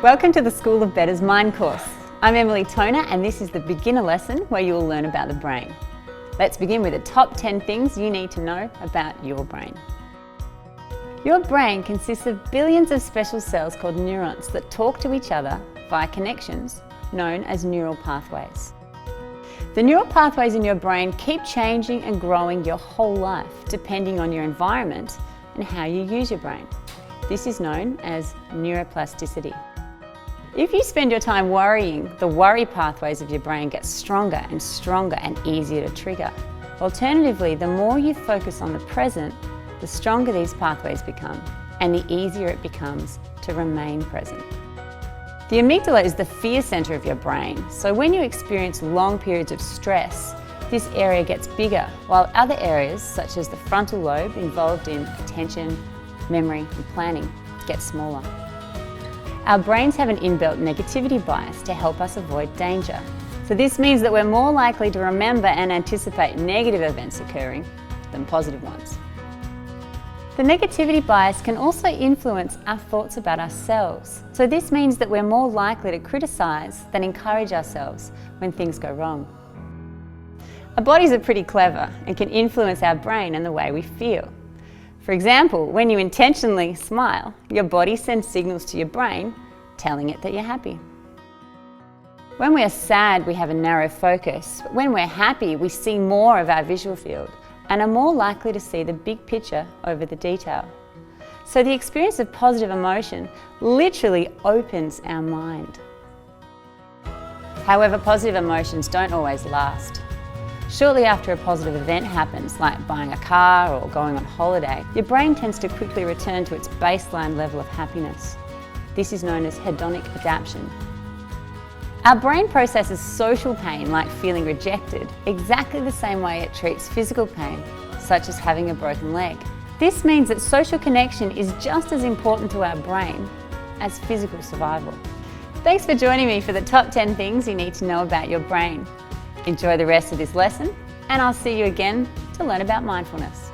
Welcome to the School of Better's Mind course. I'm Emily Toner and this is the beginner lesson where you will learn about the brain. Let's begin with the top 10 things you need to know about your brain. Your brain consists of billions of special cells called neurons that talk to each other via connections known as neural pathways. The neural pathways in your brain keep changing and growing your whole life depending on your environment and how you use your brain. This is known as neuroplasticity. If you spend your time worrying, the worry pathways of your brain get stronger and stronger and easier to trigger. Alternatively, the more you focus on the present, the stronger these pathways become and the easier it becomes to remain present. The amygdala is the fear center of your brain, so when you experience long periods of stress, this area gets bigger, while other areas, such as the frontal lobe involved in attention, memory and planning, get smaller. Our brains have an inbuilt negativity bias to help us avoid danger. So this means that we're more likely to remember and anticipate negative events occurring than positive ones. The negativity bias can also influence our thoughts about ourselves. So this means that we're more likely to criticize than encourage ourselves when things go wrong. Our bodies are pretty clever and can influence our brain and the way we feel. For example, when you intentionally smile, your body sends signals to your brain telling it that you're happy. When we're sad, we have a narrow focus, but when we're happy, we see more of our visual field and are more likely to see the big picture over the detail. So the experience of positive emotion literally opens our mind. However, positive emotions don't always last. Shortly after a positive event happens, like buying a car or going on holiday, your brain tends to quickly return to its baseline level of happiness. This is known as hedonic adaptation. Our brain processes social pain, like feeling rejected, exactly the same way it treats physical pain, such as having a broken leg. This means that social connection is just as important to our brain as physical survival. Thanks for joining me for the top 10 things you need to know about your brain. Enjoy the rest of this lesson, and I'll see you again to learn about mindfulness.